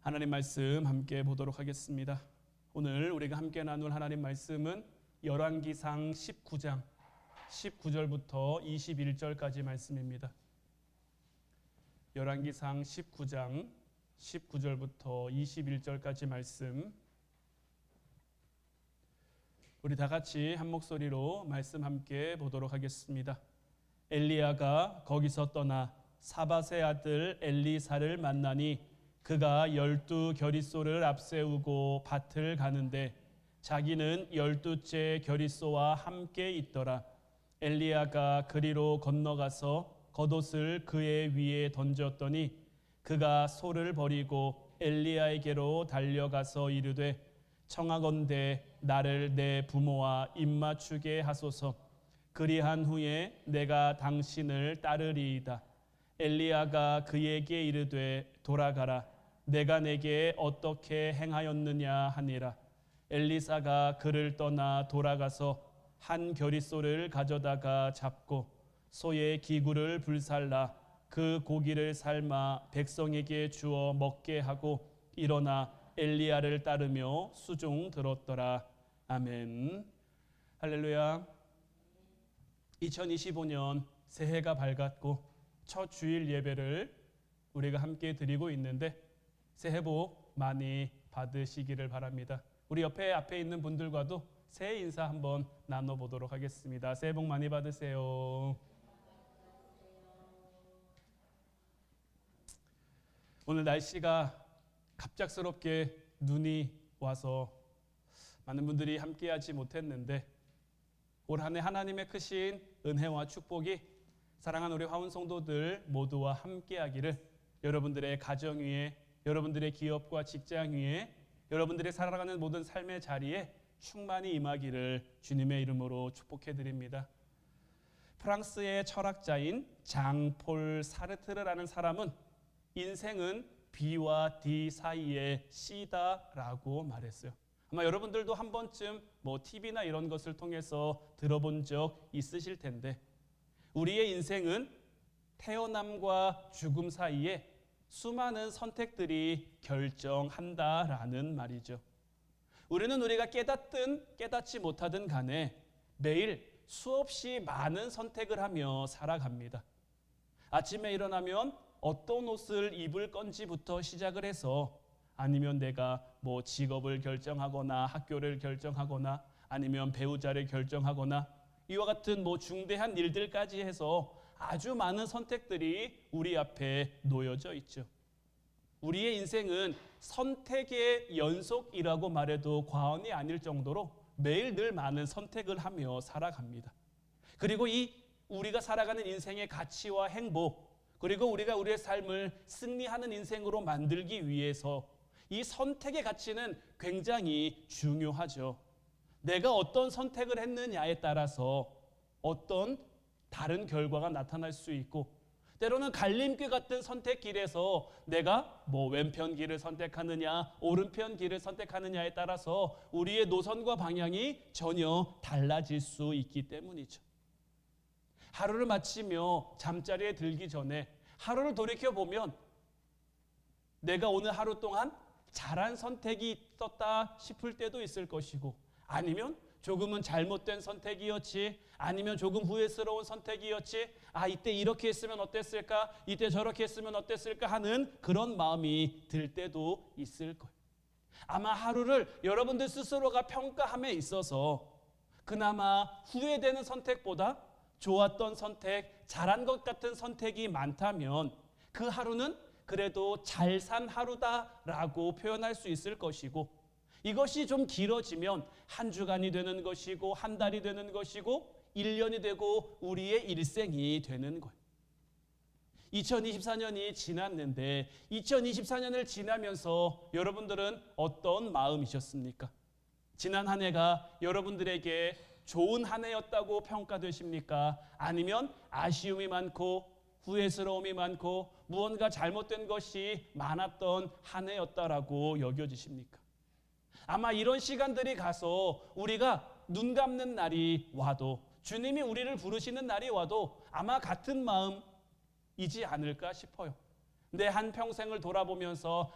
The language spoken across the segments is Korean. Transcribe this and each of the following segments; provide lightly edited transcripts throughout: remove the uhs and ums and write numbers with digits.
하나님 말씀 함께 보도록 하겠습니다. 오늘 우리가 함께 나눌 하나님 말씀은 열왕기상 19장 19절부터 21절까지 말씀입니다. 열왕기상 19장 19절부터 21절까지 말씀, 우리 다 같이 한 목소리로 말씀 함께 보도록 하겠습니다. 엘리야가 거기서 떠나 사밧의 아들 엘리사를 만나니 그가 12겨릿소를 앞세우고 밭을 가는데 자기는 12째 겨릿소와 함께 있더라. 엘리야가 그리로 건너가서 겉옷을 그의 위에 던졌더니 그가 소를 버리고 엘리야에게로 달려가서 이르되 청하건대 나를 내 부모와 입맞추게 하소서. 그리한 후에 내가 당신을 따르리이다. 엘리야가 그에게 이르되 돌아가라. 내가 내게 어떻게 행하였느냐 하니라. 엘리사가 그를 떠나 돌아가서 한 겨릿소를 가져다가 잡고 소의 기구를 불살라 그 고기를 삶아 백성에게 주어 먹게 하고 일어나 엘리야를 따르며 수종 들었더라. 아멘. 할렐루야. 2025년 새해가 밝았고 첫 주일 예배를 우리가 함께 드리고 있는데 새해 복 많이 받으시기를 바랍니다. 우리 앞에 있는 분들과도 새해 인사 한번 나눠보도록 하겠습니다. 새해 복 많이 받으세요. 오늘 날씨가 갑작스럽게 눈이 와서 많은 분들이 함께하지 못했는데 올 한 해 하나님의 크신 은혜와 축복이 사랑하는 우리 화운 성도들 모두와 함께하기를, 여러분들의 가정 위에, 여러분들의 기업과 직장 위에, 여러분들의 살아가는 모든 삶의 자리에 충만히 임하기를 주님의 이름으로 축복해 드립니다. 프랑스의 철학자인 장폴 사르트르라는 사람은 인생은 B와 D 사이의 C다라고 말했어요. 아마 여러분들도 한 번쯤 TV나 이런 것을 통해서 들어본 적 있으실 텐데, 우리의 인생은 태어남과 죽음 사이에 수많은 선택들이 결정한다라는 말이죠. 우리는 우리가 깨닫든 깨닫지 못하든 간에 매일 수없이 많은 선택을 하며 살아갑니다. 아침에 일어나면 어떤 옷을 입을 건지부터 시작을 해서, 아니면 내가 직업을 결정하거나 학교를 결정하거나 아니면 배우자를 결정하거나 이와 같은 중대한 일들까지 해서 아주 많은 선택들이 우리 앞에 놓여져 있죠. 우리의 인생은 선택의 연속이라고 말해도 과언이 아닐 정도로 매일 늘 많은 선택을 하며 살아갑니다. 그리고 우리가 살아가는 인생의 가치와 행복, 그리고 우리가 우리의 삶을 승리하는 인생으로 만들기 위해서 이 선택의 가치는 굉장히 중요하죠. 내가 어떤 선택을 했느냐에 따라서 어떤 다른 결과가 나타날 수 있고, 때로는 갈림길 같은 선택길에서 내가 왼편 길을 선택하느냐 오른편 길을 선택하느냐에 따라서 우리의 노선과 방향이 전혀 달라질 수 있기 때문이죠. 하루를 마치며 잠자리에 들기 전에 하루를 돌이켜보면 내가 오늘 하루 동안 잘한 선택이 있었다 싶을 때도 있을 것이고, 아니면 조금은 잘못된 선택이었지, 아니면 조금 후회스러운 선택이었지, 이때 이렇게 했으면 어땠을까, 이때 저렇게 했으면 어땠을까 하는 그런 마음이 들 때도 있을 거예요. 아마 하루를 여러분들 스스로가 평가함에 있어서 그나마 후회되는 선택보다 좋았던 선택, 잘한 것 같은 선택이 많다면 그 하루는 그래도 잘 산 하루다라고 표현할 수 있을 것이고, 이것이 좀 길어지면 한 주간이 되는 것이고 한 달이 되는 것이고 1년이 되고 우리의 일생이 되는 거예요. 2024년이 지났는데 2024년을 지나면서 여러분들은 어떤 마음이셨습니까? 지난 한 해가 여러분들에게 좋은 한 해였다고 평가되십니까? 아니면 아쉬움이 많고 후회스러움이 많고 무언가 잘못된 것이 많았던 한 해였다라고 여겨지십니까? 아마 이런 시간들이 가서 우리가 눈 감는 날이 와도, 주님이 우리를 부르시는 날이 와도 아마 같은 마음이지 않을까 싶어요. 내 한평생을 돌아보면서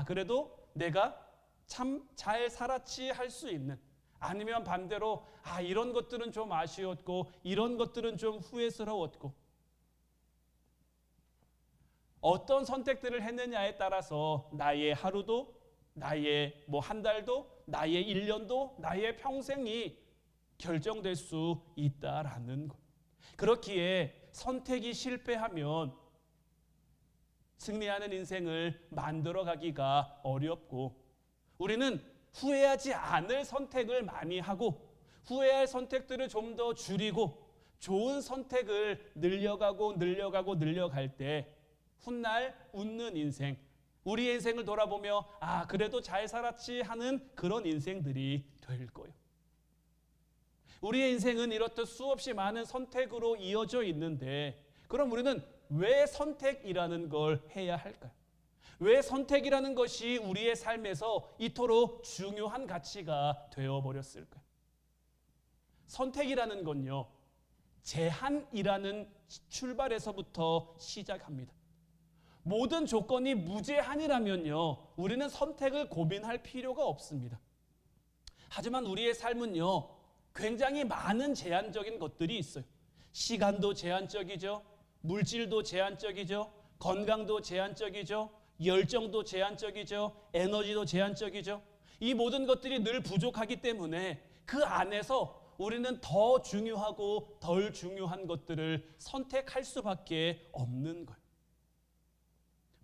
그래도 내가 참 잘 살았지 할 수 있는, 아니면 반대로 이런 것들은 좀 아쉬웠고 이런 것들은 좀 후회스러웠고, 어떤 선택들을 했느냐에 따라서 나의 하루도, 나의 한 달도, 나의 1년도, 나의 평생이 결정될 수 있다라는 것. 그렇기에 선택이 실패하면 승리하는 인생을 만들어가기가 어렵고, 우리는 후회하지 않을 선택을 많이 하고 후회할 선택들을 좀 더 줄이고 좋은 선택을 늘려갈 때 훗날 웃는 인생, 우리의 인생을 돌아보며 그래도 잘 살았지 하는 그런 인생들이 될 거예요. 우리의 인생은 이렇듯 수없이 많은 선택으로 이어져 있는데, 그럼 우리는 왜 선택이라는 걸 해야 할까요? 왜 선택이라는 것이 우리의 삶에서 이토록 중요한 가치가 되어버렸을까요? 선택이라는 건요, 제한이라는 출발에서부터 시작합니다. 모든 조건이 무제한이라면요, 우리는 선택을 고민할 필요가 없습니다. 하지만 우리의 삶은요, 굉장히 많은 제한적인 것들이 있어요. 시간도 제한적이죠. 물질도 제한적이죠. 건강도 제한적이죠. 열정도 제한적이죠. 에너지도 제한적이죠. 이 모든 것들이 늘 부족하기 때문에 그 안에서 우리는 더 중요하고 덜 중요한 것들을 선택할 수밖에 없는 거예요.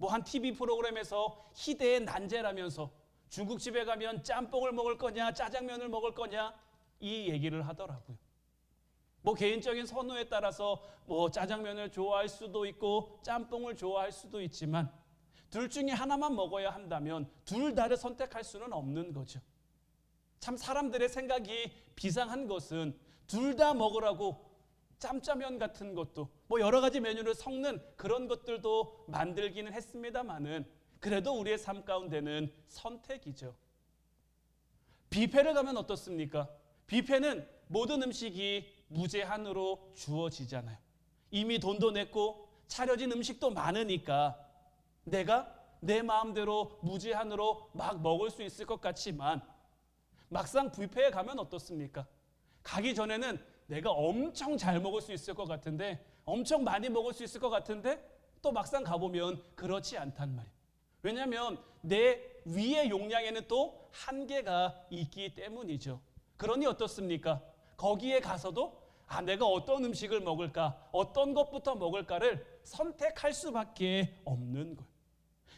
한 TV 프로그램에서 희대의 난제라면서 중국집에 가면 짬뽕을 먹을 거냐 짜장면을 먹을 거냐 이 얘기를 하더라고요. 개인적인 선호에 따라서 짜장면을 좋아할 수도 있고 짬뽕을 좋아할 수도 있지만, 둘 중에 하나만 먹어야 한다면 둘 다를 선택할 수는 없는 거죠. 참 사람들의 생각이 비상한 것은 둘 다 먹으라고 짬짜면 같은 것도 여러 가지 메뉴를 섞는 그런 것들도 만들기는 했습니다만은, 그래도 우리의 삶 가운데는 선택이죠. 뷔페를 가면 어떻습니까? 뷔페는 모든 음식이 무제한으로 주어지잖아요. 이미 돈도 냈고 차려진 음식도 많으니까 내가 내 마음대로 무제한으로 막 먹을 수 있을 것 같지만, 막상 뷔페에 가면 어떻습니까? 가기 전에는 내가 엄청 잘 먹을 수 있을 것 같은데, 엄청 많이 먹을 수 있을 것 같은데, 또 막상 가보면 그렇지 않단 말이에요. 왜냐하면 내 위의 용량에는 또 한계가 있기 때문이죠. 그러니 어떻습니까? 거기에 가서도 내가 어떤 음식을 먹을까, 어떤 것부터 먹을까를 선택할 수밖에 없는 거예요.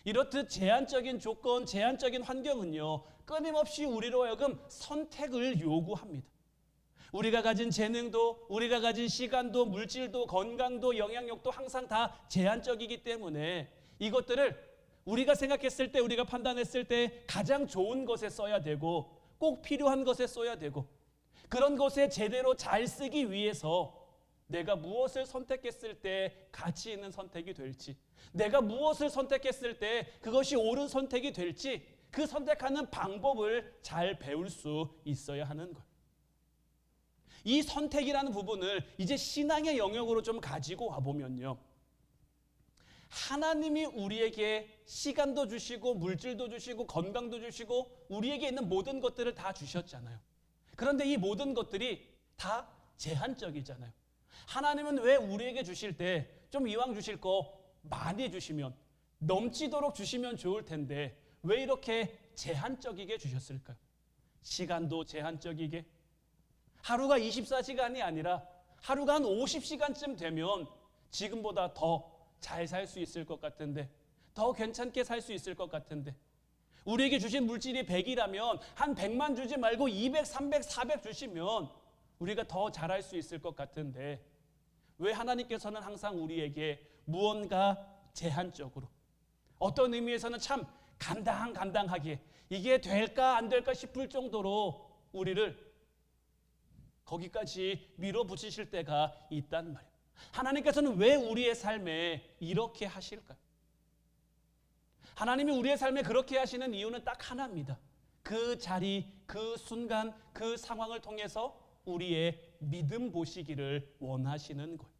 이렇듯 제한적인 조건, 제한적인 환경은요, 끊임없이 우리로 하여금 선택을 요구합니다. 우리가 가진 재능도, 우리가 가진 시간도, 물질도, 건강도, 영향력도 항상 다 제한적이기 때문에 이것들을 우리가 생각했을 때, 우리가 판단했을 때 가장 좋은 것에 써야 되고, 꼭 필요한 것에 써야 되고, 그런 것에 제대로 잘 쓰기 위해서 내가 무엇을 선택했을 때 가치 있는 선택이 될지, 내가 무엇을 선택했을 때 그것이 옳은 선택이 될지, 그 선택하는 방법을 잘 배울 수 있어야 하는 거예요. 이 선택이라는 부분을 이제 신앙의 영역으로 좀 가지고 와보면요, 하나님이 우리에게 시간도 주시고 물질도 주시고 건강도 주시고 우리에게 있는 모든 것들을 다 주셨잖아요. 그런데 이 모든 것들이 다 제한적이잖아요. 하나님은 왜 우리에게 주실 때 좀 이왕 주실 거 많이 주시면, 넘치도록 주시면 좋을 텐데 왜 이렇게 제한적이게 주셨을까요? 시간도 제한적이게, 하루가 24시간이 아니라 하루가 한 50시간쯤 되면 지금보다 더 잘 살 수 있을 것 같은데, 더 괜찮게 살 수 있을 것 같은데, 우리에게 주신 물질이 100이라면 한 100만 주지 말고 200, 300, 400 주시면 우리가 더 잘할 수 있을 것 같은데, 왜 하나님께서는 항상 우리에게 무언가 제한적으로, 어떤 의미에서는 참 간당하게 이게 될까 안 될까 싶을 정도로 우리를 거기까지 밀어붙이실 때가 있단 말이에요. 하나님께서는 왜 우리의 삶에 이렇게 하실까요? 하나님이 우리의 삶에 그렇게 하시는 이유는 딱 하나입니다. 그 자리, 그 순간, 그 상황을 통해서 우리의 믿음 보시기를 원하시는 거예요.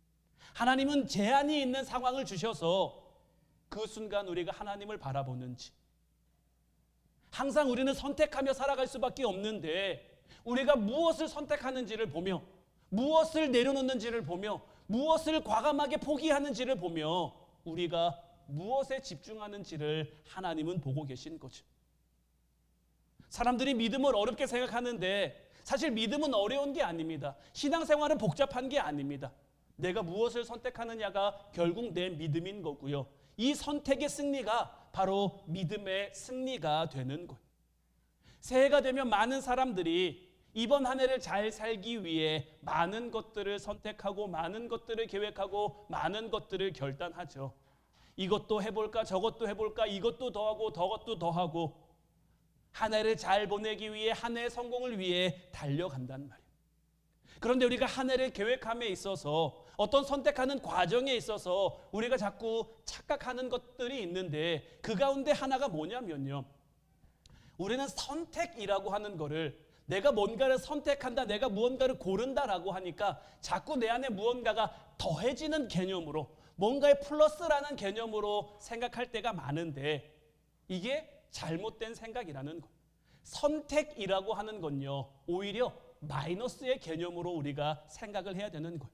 하나님은 제한이 있는 상황을 주셔서 그 순간 우리가 하나님을 바라보는지. 항상 우리는 선택하며 살아갈 수밖에 없는데 우리가 무엇을 선택하는지를 보며 무엇을 내려놓는지를 보며 무엇을 과감하게 포기하는지를 보며 우리가 무엇에 집중하는지를 하나님은 보고 계신 거죠. 사람들이 믿음을 어렵게 생각하는데 사실 믿음은 어려운 게 아닙니다. 신앙생활은 복잡한 게 아닙니다. 내가 무엇을 선택하느냐가 결국 내 믿음인 거고요. 이 선택의 승리가 바로 믿음의 승리가 되는 거예요. 새해가 되면 많은 사람들이 이번 한 해를 잘 살기 위해 많은 것들을 선택하고 많은 것들을 계획하고 많은 것들을 결단하죠. 이것도 해볼까 저것도 해볼까 이것도 더하고 저것도 더하고 한 해를 잘 보내기 위해 한 해의 성공을 위해 달려간단 말이에요. 그런데 우리가 한 해를 계획함에 있어서 어떤 선택하는 과정에 있어서 우리가 자꾸 착각하는 것들이 있는데 그 가운데 하나가 뭐냐면요. 우리는 선택이라고 하는 거를 내가 뭔가를 선택한다, 내가 무언가를 고른다라고 하니까 자꾸 내 안에 무언가가 더해지는 개념으로 뭔가의 플러스라는 개념으로 생각할 때가 많은데 이게 잘못된 생각이라는 거예요. 선택이라고 하는 건요. 오히려 마이너스의 개념으로 우리가 생각을 해야 되는 거예요.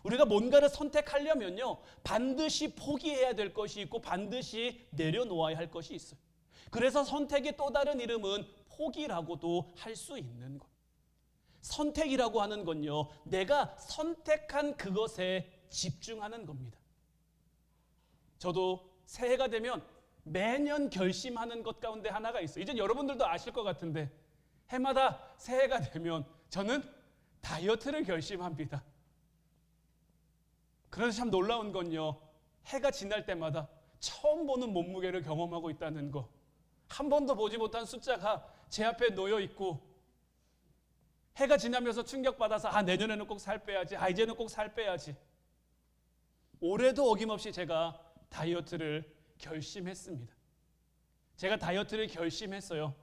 우리가 뭔가를 선택하려면요. 반드시 포기해야 될 것이 있고 반드시 내려놓아야 할 것이 있어요. 그래서 선택의 또 다른 이름은 포기라고도 할 수 있는 거예요. 선택이라고 하는 건요. 내가 선택한 그것에 집중하는 겁니다. 저도 새해가 되면 매년 결심하는 것 가운데 하나가 있어요. 이제 여러분들도 아실 것 같은데 해마다 새해가 되면 저는 다이어트를 결심합니다. 그래서 참 놀라운 건요. 해가 지날 때마다 처음 보는 몸무게를 경험하고 있다는 거. 한 번도 보지 못한 숫자가 제 앞에 놓여 있고 해가 지나면서 충격받아서 내년에는 꼭 살 빼야지. 이제는 꼭 살 빼야지. 올해도 어김없이 제가 다이어트를 결심했습니다. 제가 다이어트를 결심했어요.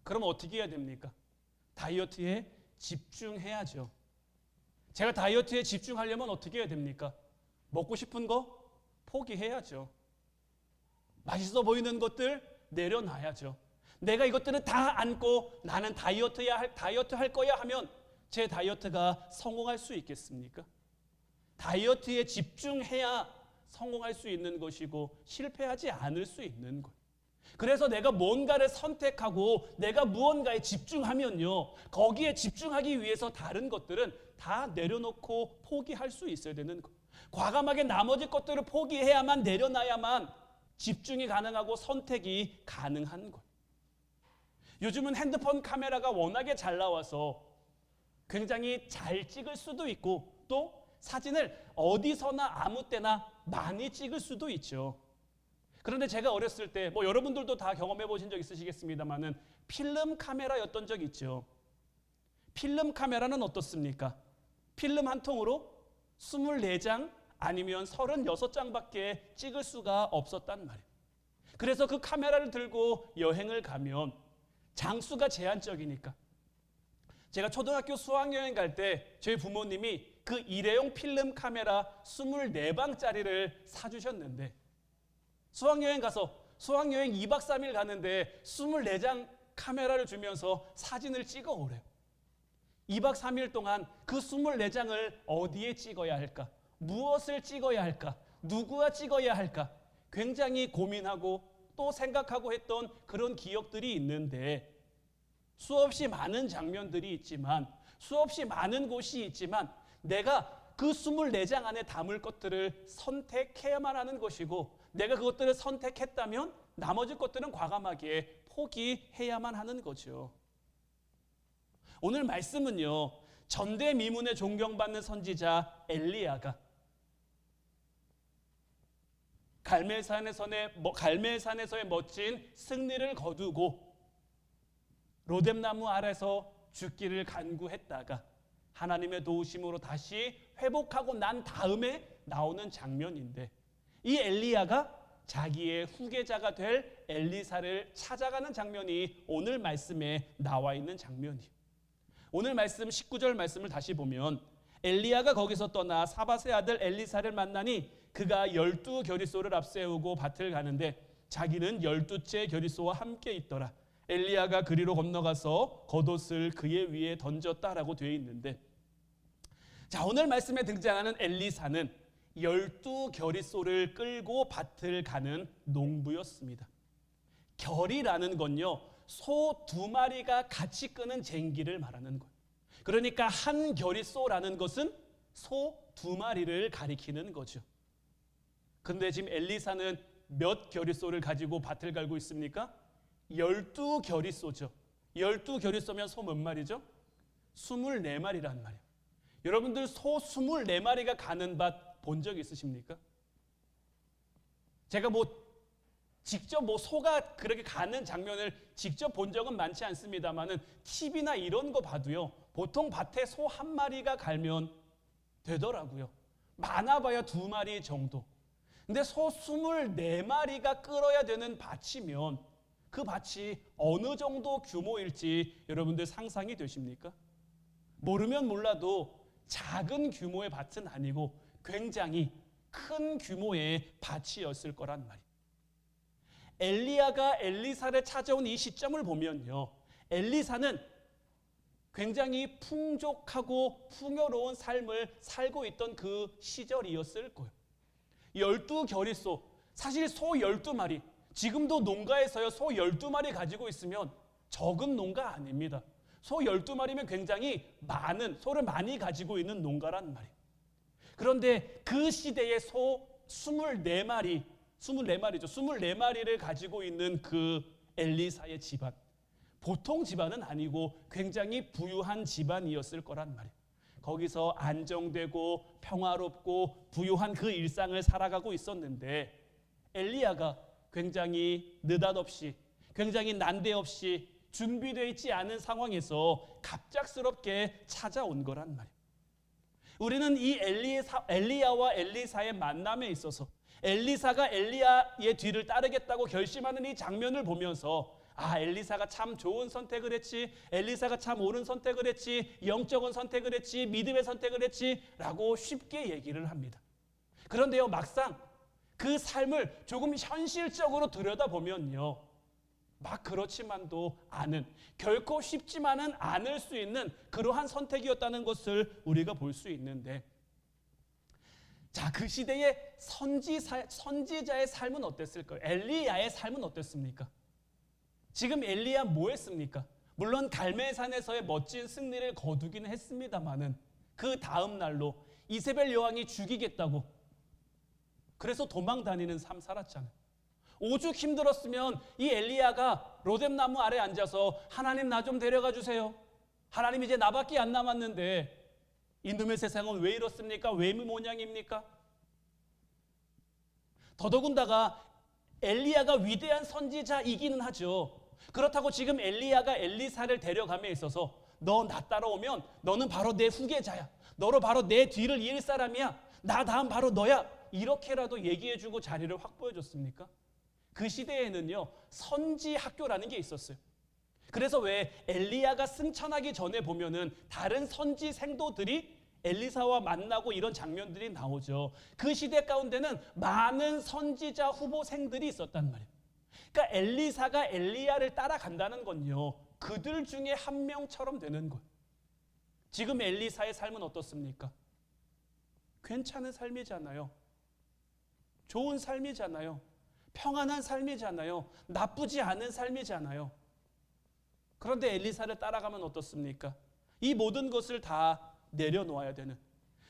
그럼 어떻게 해야 됩니까? 다이어트에 집중해야죠. 제가 다이어트에 집중하려면 어떻게 해야 됩니까? 먹고 싶은 거 포기해야죠. 맛있어 보이는 것들 내려놔야죠. 내가 이것들을 다 안고 나는 다이어트 할 거야 하면 제 다이어트가 성공할 수 있겠습니까? 다이어트에 집중해야 성공할 수 있는 것이고 실패하지 않을 수 있는 것. 그래서 내가 뭔가를 선택하고 내가 무언가에 집중하면요. 거기에 집중하기 위해서 다른 것들은 다 내려놓고 포기할 수 있어야 되는 것. 과감하게 나머지 것들을 포기해야만 내려놔야만 집중이 가능하고 선택이 가능한 것. 요즘은 핸드폰 카메라가 워낙에 잘 나와서 굉장히 잘 찍을 수도 있고 또 사진을 어디서나 아무 때나 많이 찍을 수도 있죠. 그런데 제가 어렸을 때 여러분들도 다 경험해 보신 적 있으시겠습니다만은 필름 카메라였던 적 있죠. 필름 카메라는 어떻습니까? 필름 한 통으로 24장 아니면 36장밖에 찍을 수가 없었단 말이에요. 그래서 그 카메라를 들고 여행을 가면 장수가 제한적이니까 제가 초등학교 수학여행 갈 때 저희 부모님이 그 일회용 필름 카메라 24방짜리를 사주셨는데 수학여행 가서 수학여행 2박 3일 가는데 24장 카메라를 주면서 사진을 찍어 오래요. 2박 3일 동안 그 24장을 어디에 찍어야 할까? 무엇을 찍어야 할까? 누구와 찍어야 할까? 굉장히 고민하고 또 생각하고 했던 그런 기억들이 있는데 수없이 많은 장면들이 있지만 수없이 많은 곳이 있지만 내가 그 24장 안에 담을 것들을 선택해야만 하는 것이고 내가 그것들을 선택했다면 나머지 것들은 과감하게 포기해야만 하는 거죠. 오늘 말씀은요. 전대미문에 존경받는 선지자 엘리야가 갈멜산에서의 멋진 승리를 거두고 로뎀나무 아래서 죽기를 간구했다가 하나님의 도우심으로 다시 회복하고 난 다음에 나오는 장면인데 이 엘리야가 자기의 후계자가 될 엘리사를 찾아가는 장면이 오늘 말씀에 나와 있는 장면이에요. 오늘 말씀 19절 말씀을 다시 보면 엘리야가 거기서 떠나 사밧의 아들 엘리사를 만나니 그가 12겨리소를 앞세우고 밭을 가는데 자기는 12째 겨리소와 함께 있더라. 엘리야가 그리로 건너가서 겉옷을 그의 위에 던졌다라고 되어 있는데, 자, 오늘 말씀에 등장하는 엘리사는 12겨리소를 끌고 밭을 가는 농부였습니다. 결이라는 건요, 소 2마리가 같이 끄는 쟁기를 말하는 거예요. 그러니까 한 겨리소라는 것은 소 2마리를 가리키는 거죠. 근데 지금 엘리사는 몇 겨리소를 가지고 밭을 갈고 있습니까? 12겨리소죠. 12겨리소면 소 몇 마리죠? 24마리란 말이에요. 여러분들 소 24마리가 가는 밭 본 적 있으십니까? 제가 직접 소가 그렇게 가는 장면을 직접 본 적은 많지 않습니다만은 TV나 이런 거 봐도요, 보통 밭에 소 1마리가 갈면 되더라고요. 많아봐야 2마리 정도. 근데 소 24마리가 끌어야 되는 밭이면 그 밭이 어느 정도 규모일지 여러분들 상상이 되십니까? 모르면 몰라도 작은 규모의 밭은 아니고 굉장히 큰 규모의 밭이었을 거란 말이에요. 엘리야가 엘리사를 찾아온 이 시점을 보면요, 엘리사는 굉장히 풍족하고 풍요로운 삶을 살고 있던 그 시절이었을 거예요. 12겨리소, 사실 소 12마리, 지금도 농가에서요 소 12마리 가지고 있으면 적은 농가 아닙니다. 소 12마리면 굉장히 많은, 소를 많이 가지고 있는 농가란 말이에요. 그런데 그 시대에 소 24마리죠. 24마리를 가지고 있는 그 엘리사의 집안, 보통 집안은 아니고 굉장히 부유한 집안이었을 거란 말이에요. 거기서 안정되고 평화롭고 부유한 그 일상을 살아가고 있었는데, 엘리야가 굉장히 느닷없이, 굉장히 난데없이 준비되어 있지 않은 상황에서 갑작스럽게 찾아온 거란 말이에요. 우리는 이 엘리야와 엘리사의 만남에 있어서 엘리사가 엘리야의 뒤를 따르겠다고 결심하는 이 장면을 보면서, 아, 엘리사가 참 좋은 선택을 했지, 엘리사가 참 옳은 선택을 했지, 영적인 선택을 했지, 믿음의 선택을 했지 라고 쉽게 얘기를 합니다. 그런데요, 막상 그 삶을 조금 현실적으로 들여다보면요, 막 그렇지만도 않은, 결코 쉽지만은 않을 수 있는 그러한 선택이었다는 것을 우리가 볼 수 있는데, 자, 그 시대의 선지자의 삶은 어땠을까요? 엘리야의 삶은 어땠습니까? 지금 엘리야 뭐 했습니까? 물론 갈멜산에서의 멋진 승리를 거두기는 했습니다만은 그 다음 날로 이세벨 여왕이 죽이겠다고 그래서 도망 다니는 삶 살았잖아요. 오죽 힘들었으면 이 엘리야가 로뎀나무 아래 앉아서 하나님 나 좀 데려가 주세요. 하나님 이제 나밖에 안 남았는데 이놈의 세상은 왜 이렇습니까? 왜 모양입니까? 더더군다나 엘리야가 위대한 선지자이기는 하죠. 그렇다고 지금 엘리야가 엘리사를 데려감에 있어서 너 나 따라오면 너는 바로 내 후계자야. 너로 바로 내 뒤를 이을 사람이야. 나 다음 바로 너야. 이렇게라도 얘기해주고 자리를 확보해줬습니까? 그 시대에는요, 선지 학교라는 게 있었어요. 그래서 왜 엘리야가 승천하기 전에 보면은 다른 선지 생도들이 엘리사와 만나고 이런 장면들이 나오죠. 그 시대 가운데는 많은 선지자 후보생들이 있었단 말이에요. 그러니까 엘리사가 엘리야를 따라간다는 건요, 그들 중에 한 명처럼 되는 거예요. 지금 엘리사의 삶은 어떻습니까? 괜찮은 삶이잖아요. 좋은 삶이잖아요. 평안한 삶이잖아요. 나쁘지 않은 삶이잖아요. 그런데 엘리사를 따라가면 어떻습니까? 이 모든 것을 다 내려놓아야 되는.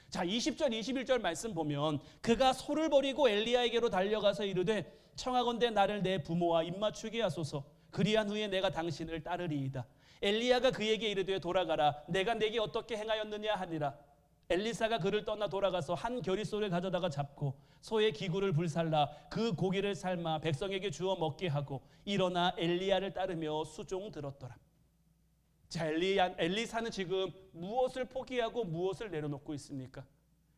자, 20절 21절 말씀 보면 그가 소를 버리고 엘리야에게로 달려가서 이르되 청하건대 나를 내 부모와 입맞추게 하소서. 그리한 후에 내가 당신을 따르리이다. 엘리야가 그에게 이르되 돌아가라. 내가 내게 어떻게 행하였느냐 하니라. 엘리사가 그를 떠나 돌아가서 한 겨리소를 가져다가 잡고 소의 기구를 불살라 그 고기를 삶아 백성에게 주어 먹게 하고 일어나 엘리야를 따르며 수종 들었더라. 자, 엘리사는 지금 무엇을 포기하고 무엇을 내려놓고 있습니까?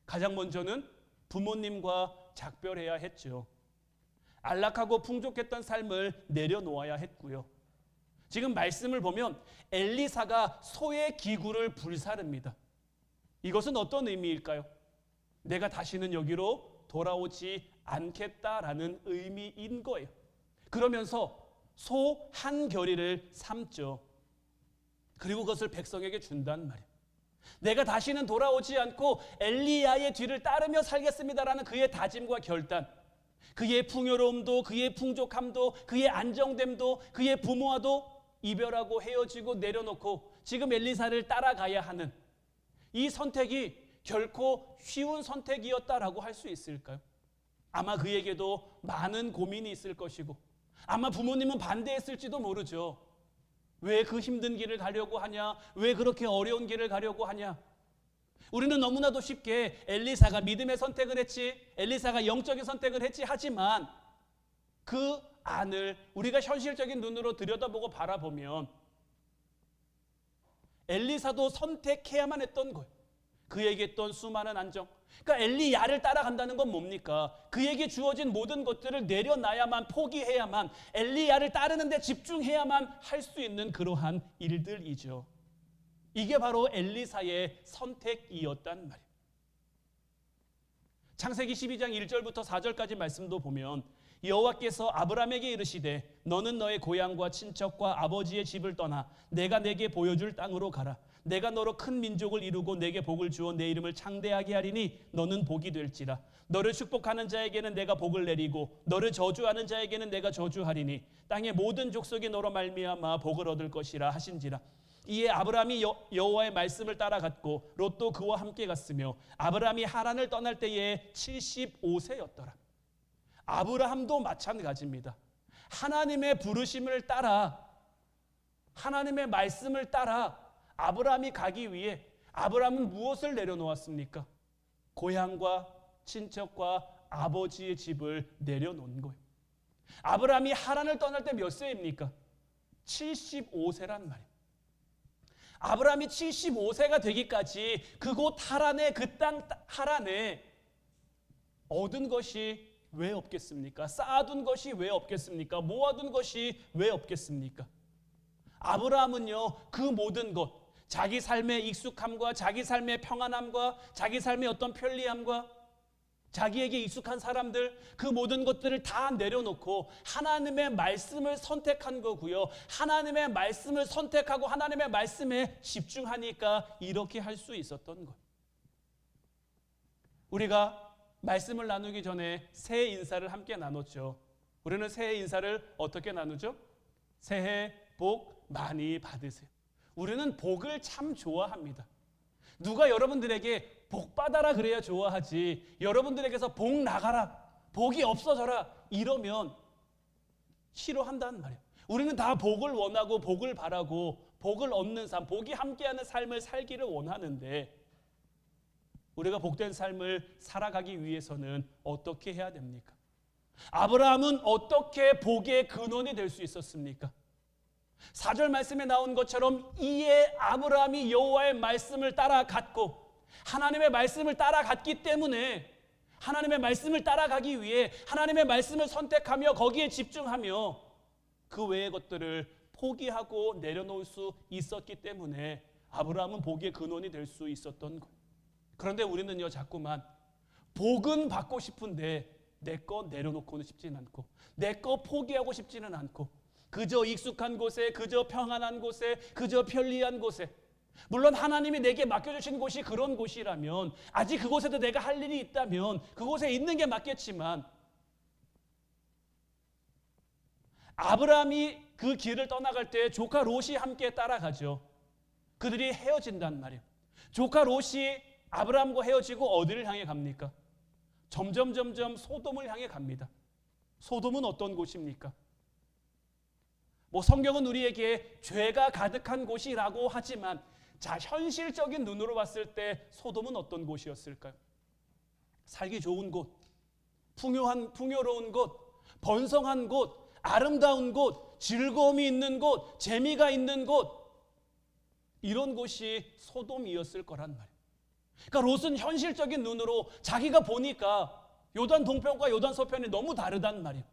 가장 먼저는 부모님과 작별해야 했죠. 안락하고 풍족했던 삶을 내려놓아야 했고요. 지금 말씀을 보면 엘리사가 소의 기구를 불사릅니다. 이것은 어떤 의미일까요? 내가 다시는 여기로 돌아오지 않겠다라는 의미인 거예요. 그러면서 소 한 겨리를 삶죠. 그리고 그것을 백성에게 준단 말이에요. 내가 다시는 돌아오지 않고 엘리야의 뒤를 따르며 살겠습니다라는 그의 다짐과 결단, 그의 풍요로움도, 그의 풍족함도, 그의 안정됨도, 그의 부모와도 이별하고 헤어지고 내려놓고 지금 엘리사를 따라가야 하는 이 선택이 결코 쉬운 선택이었다라고 할 수 있을까요? 아마 그에게도 많은 고민이 있을 것이고 아마 부모님은 반대했을지도 모르죠. 왜 그 힘든 길을 가려고 하냐? 왜 그렇게 어려운 길을 가려고 하냐? 우리는 너무나도 쉽게 엘리사가 믿음의 선택을 했지, 엘리사가 영적인 선택을 했지 하지만 그 안을 우리가 현실적인 눈으로 들여다보고 바라보면 엘리사도 선택해야만 했던 거예요. 그에게 있던 수많은 안정, 그러니까 엘리야를 따라간다는 건 뭡니까? 그에게 주어진 모든 것들을 내려놔야만, 포기해야만, 엘리야를 따르는 데 집중해야만 할 수 있는 그러한 일들이죠. 이게 바로 엘리사의 선택이었단 말이에요. 창세기 12장 1절부터 4절까지 말씀도 보면 여호와께서 아브라함에게 이르시되 너는 너의 고향과 친척과 아버지의 집을 떠나 내가 내게 보여줄 땅으로 가라. 내가 너로 큰 민족을 이루고 내게 복을 주어 내 이름을 창대하게 하리니 너는 복이 될지라. 너를 축복하는 자에게는 내가 복을 내리고 너를 저주하는 자에게는 내가 저주하리니 땅의 모든 족속이 너로 말미암아 복을 얻을 것이라 하신지라. 이에 아브라함이 여호와의 말씀을 따라갔고 롯도 그와 함께 갔으며 아브라함이 하란을 떠날 때에 75세였더라. 아브라함도 마찬가지입니다. 하나님의 부르심을 따라, 하나님의 말씀을 따라 아브라함이 가기 위해 아브라함은 무엇을 내려놓았습니까? 고향과 친척과 아버지의 집을 내려놓은 거예요. 아브라함이 하란을 떠날 때 몇 세입니까? 75세란 말이에요. 아브라함이 75세가 되기까지 그곳 하란에, 그 땅 하란에 얻은 것이 왜 없겠습니까? 쌓아둔 것이 왜 없겠습니까? 모아둔 것이 왜 없겠습니까? 아브라함은요, 그 모든 것, 자기 삶의 익숙함과 자기 삶의 평안함과 자기 삶의 어떤 편리함과 자기에게 익숙한 사람들, 그 모든 것들을 다 내려놓고 하나님의 말씀을 선택한 거고요. 하나님의 말씀을 선택하고 하나님의 말씀에 집중하니까 이렇게 할 수 있었던 거예요. 우리가 말씀을 나누기 전에 새해 인사를 함께 나눴죠. 우리는 새해 인사를 어떻게 나누죠? 새해 복 많이 받으세요. 우리는 복을 참 좋아합니다. 누가 여러분들에게 복 받아라 그래야 좋아하지, 여러분들에게서 복 나가라, 복이 없어져라 이러면 싫어한다는 말이에요. 우리는 다 복을 원하고 복을 바라고 복을 얻는 삶, 복이 함께하는 삶을 살기를 원하는데 우리가 복된 삶을 살아가기 위해서는 어떻게 해야 됩니까? 아브라함은 어떻게 복의 근원이 될 수 있었습니까? 4절 말씀에 나온 것처럼 이에 아브라함이 여호와의 말씀을 따라갔고 하나님의 말씀을 따라갔기 때문에 하나님의 말씀을 따라가기 위해 하나님의 말씀을 선택하며 거기에 집중하며 그 외의 것들을 포기하고 내려놓을 수 있었기 때문에 아브라함은 복의 근원이 될 수 있었던 것. 그런데 우리는요, 자꾸만 복은 받고 싶은데 내 거 내려놓고는 싶지는 않고 내 거 포기하고 싶지는 않고 그저 익숙한 곳에, 그저 평안한 곳에, 그저 편리한 곳에, 물론 하나님이 내게 맡겨주신 곳이 그런 곳이라면, 아직 그곳에도 내가 할 일이 있다면 그곳에 있는 게 맞겠지만 아브라함이 그 길을 떠나갈 때 조카 롯이 함께 따라가죠. 그들이 헤어진단 말이에요. 조카 롯이 아브라함과 헤어지고 어디를 향해 갑니까? 점점 소돔을 향해 갑니다. 소돔은 어떤 곳입니까? 성경은 우리에게 죄가 가득한 곳이라고 하지만 자, 현실적인 눈으로 봤을 때 소돔은 어떤 곳이었을까요? 살기 좋은 곳, 풍요로운 곳, 번성한 곳, 아름다운 곳, 즐거움이 있는 곳, 재미가 있는 곳, 이런 곳이 소돔이었을 거란 말이에요. 그러니까 롯은 현실적인 눈으로 자기가 보니까 요단 동편과 요단 서편이 너무 다르단 말이에요.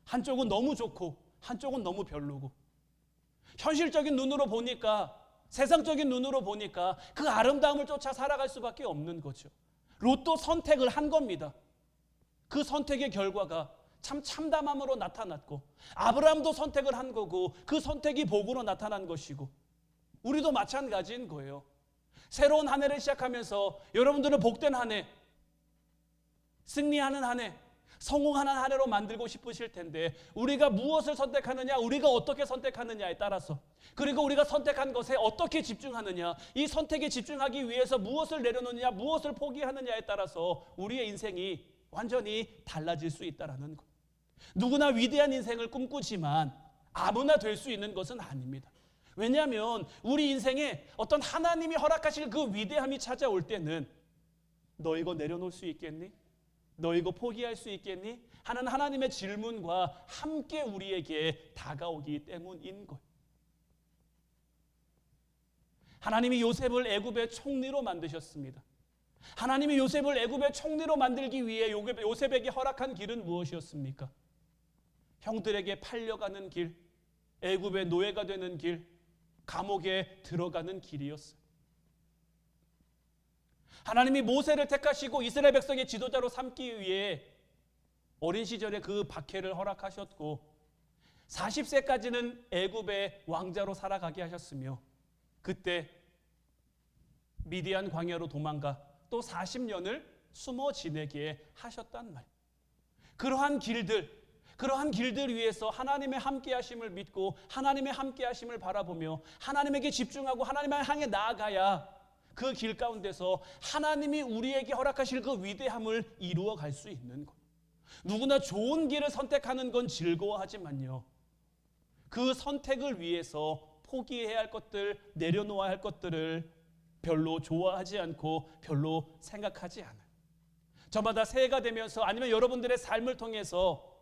한쪽은 너무 좋고 한쪽은 너무 별로고, 현실적인 눈으로 보니까, 세상적인 눈으로 보니까 그 아름다움을 쫓아 살아갈 수밖에 없는 거죠. 롯도 선택을 한 겁니다. 그 선택의 결과가 참 참담함으로 나타났고, 아브라함도 선택을 한 거고 그 선택이 복으로 나타난 것이고, 우리도 마찬가지인 거예요. 새로운 한 해를 시작하면서 여러분들은 복된 한 해, 승리하는 한 해, 성공하는 한 해로 만들고 싶으실 텐데, 우리가 무엇을 선택하느냐, 우리가 어떻게 선택하느냐에 따라서, 그리고 우리가 선택한 것에 어떻게 집중하느냐, 이 선택에 집중하기 위해서 무엇을 내려놓느냐, 무엇을 포기하느냐에 따라서 우리의 인생이 완전히 달라질 수 있다는 것. 누구나 위대한 인생을 꿈꾸지만 아무나 될 수 있는 것은 아닙니다. 왜냐하면 우리 인생에 어떤 하나님이 허락하실 그 위대함이 찾아올 때는, 너 이거 내려놓을 수 있겠니? 너 이거 포기할 수 있겠니? 하는 하나님의 질문과 함께 우리에게 다가오기 때문인 거예요. 하나님이 요셉을 애굽의 총리로 만드셨습니다. 하나님이 요셉을 애굽의 총리로 만들기 위해 요셉에게 허락한 길은 무엇이었습니까? 형들에게 팔려가는 길, 애굽의 노예가 되는 길, 감옥에 들어가는 길이었어요. 하나님이 모세를 택하시고 이스라엘 백성의 지도자로 삼기 위해 어린 시절에 그 박해를 허락하셨고, 40세까지는 애굽의 왕자로 살아가게 하셨으며, 그때 미디안 광야로 도망가 또 40년을 숨어 지내게 하셨단 말이에요. 그러한 길들 위해서 하나님의 함께 하심을 믿고 하나님의 함께 하심을 바라보며 하나님에게 집중하고 하나님을 향해 나아가야 그 길 가운데서 하나님이 우리에게 허락하실 그 위대함을 이루어 갈 수 있는 것. 누구나 좋은 길을 선택하는 건 즐거워하지만요, 그 선택을 위해서 포기해야 할 것들, 내려놓아야 할 것들을 별로 좋아하지 않고 별로 생각하지 않아요. 저마다 새해가 되면서 아니면 여러분들의 삶을 통해서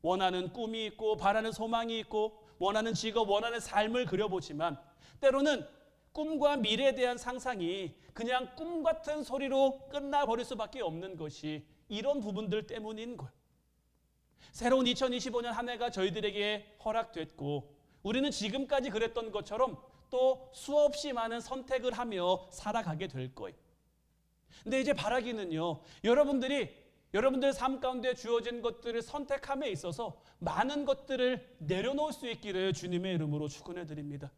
원하는 꿈이 있고 바라는 소망이 있고 원하는 직업, 원하는 삶을 그려보지만, 때로는 꿈과 미래에 대한 상상이 그냥 꿈 같은 소리로 끝나버릴 수밖에 없는 것이 이런 부분들 때문인 거예요. 새로운 2025년 한 해가 저희들에게 허락됐고, 우리는 지금까지 그랬던 것처럼 또 수없이 많은 선택을 하며 살아가게 될 거예요. 근데 이제 바라기는요, 여러분들의 삶 가운데 주어진 것들을 선택함에 있어서 많은 것들을 내려놓을 수 있기를 주님의 이름으로 축원해 드립니다.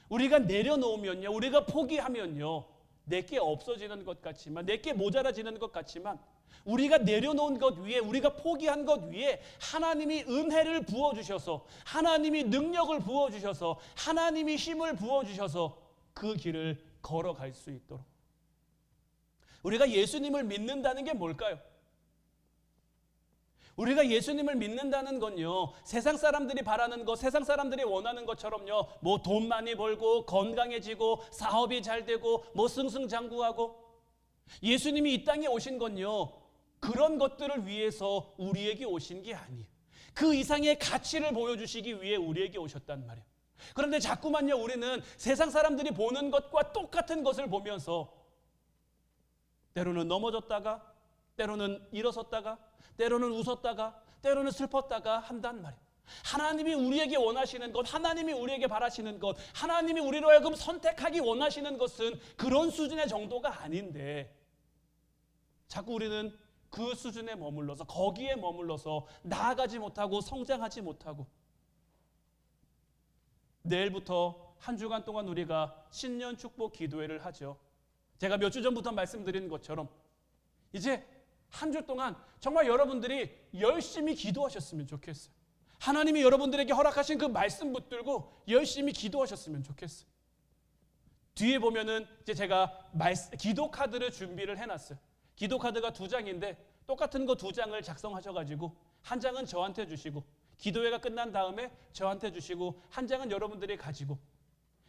우리가 내려놓으면요, 우리가 포기하면요, 내게 없어지는 것 같지만, 내게 모자라지는 것 같지만, 우리가 내려놓은 것 위에, 우리가 포기한 것 위에 하나님이 은혜를 부어주셔서, 하나님이 능력을 부어주셔서, 하나님이 힘을 부어주셔서 그 길을 걸어갈 수 있도록. 우리가 예수님을 믿는다는 게 뭘까요? 우리가 예수님을 믿는다는 건요, 세상 사람들이 바라는 것, 세상 사람들이 원하는 것처럼요, 뭐 돈 많이 벌고 건강해지고 사업이 잘 되고 뭐 승승장구하고, 예수님이 이 땅에 오신 건요, 그런 것들을 위해서 우리에게 오신 게 아니에요. 그 이상의 가치를 보여주시기 위해 우리에게 오셨단 말이에요. 그런데 자꾸만요, 우리는 세상 사람들이 보는 것과 똑같은 것을 보면서 때로는 넘어졌다가, 때로는 일어섰다가, 때로는 웃었다가, 때로는 슬펐다가 한단 말이에요. 하나님이 우리에게 원하시는 것, 하나님이 우리에게 바라시는 것, 하나님이 우리로 하여금 선택하기 원하시는 것은 그런 수준의 정도가 아닌데, 자꾸 우리는 그 수준에 머물러서, 거기에 머물러서 나아가지 못하고 성장하지 못하고, 내일부터 한 주간 동안 우리가 신년 축복 기도회를 하죠. 제가 몇 주 전부터 말씀드린 것처럼 이제 한 주 동안 정말 여러분들이 열심히 기도하셨으면 좋겠어요. 하나님이 여러분들에게 허락하신 그 말씀 붙들고 열심히 기도하셨으면 좋겠어요. 뒤에 보면은 이제 제가 기도 카드를 준비를 해놨어요. 기도 카드가 2장인데 똑같은 거 2장을 작성하셔가지고 한 장은 저한테 주시고, 기도회가 끝난 다음에 저한테 주시고, 한 장은 여러분들이 가지고.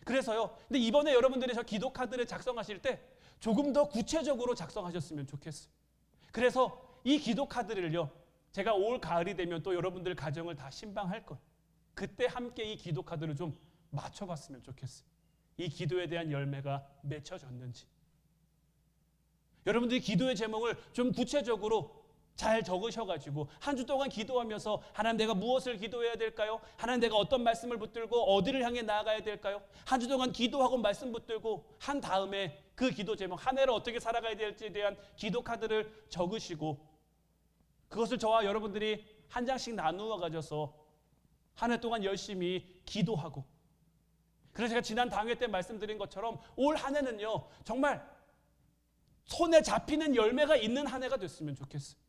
그래서요, 근데 이번에 여러분들이 저 기도 카드를 작성하실 때 조금 더 구체적으로 작성하셨으면 좋겠어요. 그래서 이 기도 카드를요, 제가 올 가을이 되면 또 여러분들 가정을 다 신방할 거예요. 그때 함께 이 기도 카드를 좀 맞춰봤으면 좋겠어요. 이 기도에 대한 열매가 맺혀졌는지. 여러분들이 기도의 제목을 좀 구체적으로 잘 적으셔가지고 한 주 동안 기도하면서, 하나님 내가 무엇을 기도해야 될까요? 하나님 내가 어떤 말씀을 붙들고 어디를 향해 나아가야 될까요? 한 주 동안 기도하고 말씀 붙들고 한 다음에 그 기도 제목, 한 해를 어떻게 살아가야 될지에 대한 기도 카드를 적으시고, 그것을 저와 여러분들이 한 장씩 나누어 가져서 한 해 동안 열심히 기도하고, 그래서 제가 지난 당회 때 말씀드린 것처럼 올 한 해는요 정말 손에 잡히는 열매가 있는 한 해가 됐으면 좋겠어요.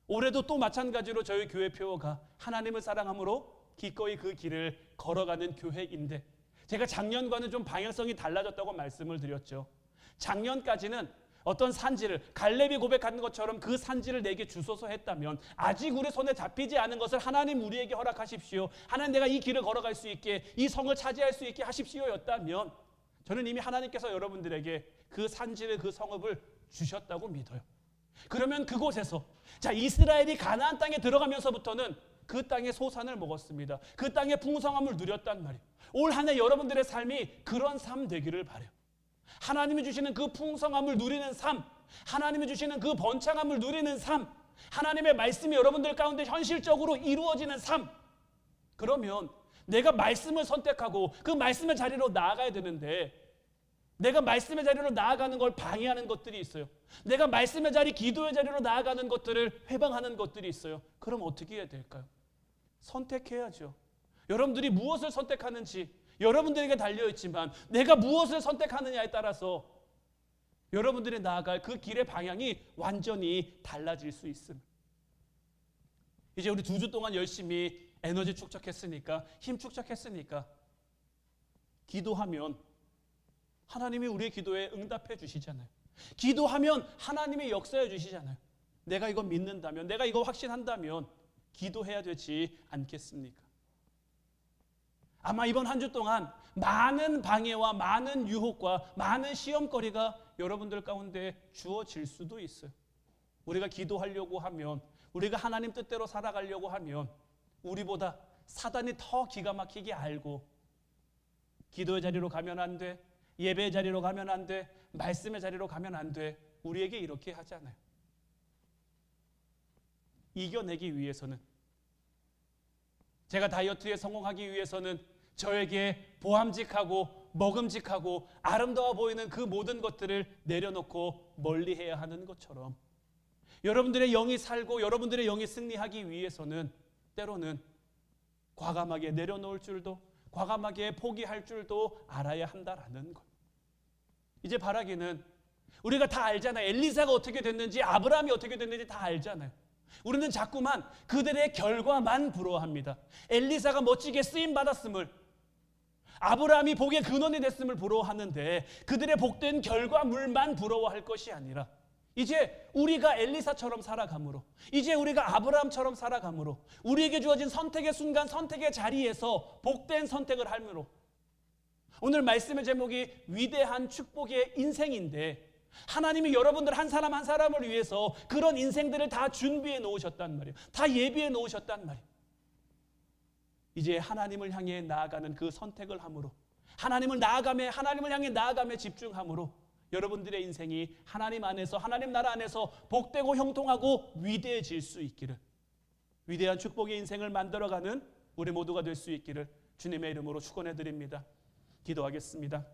올해도 또 마찬가지로 저희 교회 표어가 하나님을 사랑함으로 기꺼이 그 길을 걸어가는 교회인데, 제가 작년과는 좀 방향성이 달라졌다고 말씀을 드렸죠. 작년까지는 어떤 산지를, 갈렙이 고백하는 것처럼 그 산지를 내게 주소서 했다면, 아직 우리 손에 잡히지 않은 것을 하나님 우리에게 허락하십시오, 하나님 내가 이 길을 걸어갈 수 있게, 이 성을 차지할 수 있게 하십시오 였다면, 저는 이미 하나님께서 여러분들에게 그 산지를, 그 성읍을 주셨다고 믿어요. 그러면 그곳에서, 자, 이스라엘이 가나안 땅에 들어가면서부터는 그 땅의 소산을 먹었습니다. 그 땅의 풍성함을 누렸단 말이에요. 올 한 해 여러분들의 삶이 그런 삶 되기를 바라요. 하나님이 주시는 그 풍성함을 누리는 삶, 하나님이 주시는 그 번창함을 누리는 삶, 하나님의 말씀이 여러분들 가운데 현실적으로 이루어지는 삶. 그러면 내가 말씀을 선택하고 그 말씀의 자리로 나아가야 되는데, 내가 말씀의 자리로 나아가는 걸 방해하는 것들이 있어요. 내가 말씀의 자리, 기도의 자리로 나아가는 것들을 회방하는 것들이 있어요. 그럼 어떻게 해야 될까요? 선택해야죠. 여러분들이 무엇을 선택하는지 여러분들에게 달려있지만, 내가 무엇을 선택하느냐에 따라서 여러분들이 나아갈 그 길의 방향이 완전히 달라질 수 있습니다. 이제 우리 2주 동안 열심히 에너지 축적했으니까, 힘 축적했으니까, 기도하면 하나님이 우리의 기도에 응답해 주시잖아요. 기도하면 하나님이 역사해 주시잖아요. 내가 이거 믿는다면, 내가 이거 확신한다면 기도해야 되지 않겠습니까? 아마 이번 한 주 동안 많은 방해와 많은 유혹과 많은 시험거리가 여러분들 가운데 주어질 수도 있어요. 우리가 기도하려고 하면, 우리가 하나님 뜻대로 살아가려고 하면 우리보다 사단이 더 기가 막히게 알고, 기도의 자리로 가면 안 돼, 예배의 자리로 가면 안 돼, 말씀의 자리로 가면 안 돼, 우리에게 이렇게 하잖아요. 이겨내기 위해서는, 제가 다이어트에 성공하기 위해서는 저에게 보암직하고 먹음직하고 아름다워 보이는 그 모든 것들을 내려놓고 멀리해야 하는 것처럼, 여러분들의 영이 살고 여러분들의 영이 승리하기 위해서는 때로는 과감하게 내려놓을 줄도, 과감하게 포기할 줄도 알아야 한다라는 것. 이제 바라기는 우리가 다 알잖아요. 엘리사가 어떻게 됐는지, 아브라함이 어떻게 됐는지 다 알잖아요. 우리는 자꾸만 그들의 결과만 부러워합니다. 엘리사가 멋지게 쓰임받았음을, 아브라함이 복의 근원이 됐음을 부러워하는데, 그들의 복된 결과물만 부러워할 것이 아니라, 이제 우리가 엘리사처럼 살아감으로, 이제 우리가 아브라함처럼 살아감으로, 우리에게 주어진 선택의 순간, 선택의 자리에서 복된 선택을 함으로, 오늘 말씀의 제목이 위대한 축복의 인생인데, 하나님이 여러분들 한 사람 한 사람을 위해서 그런 인생들을 다 준비해 놓으셨단 말이에요. 다 예비해 놓으셨단 말이에요. 이제 하나님을 향해 나아가는 그 선택을 함으로, 하나님을 향해 나아감에 집중함으로 여러분들의 인생이 하나님 안에서, 하나님 나라 안에서 복되고 형통하고 위대해질 수 있기를, 위대한 축복의 인생을 만들어가는 우리 모두가 될 수 있기를 주님의 이름으로 축원해 드립니다. 기도하겠습니다.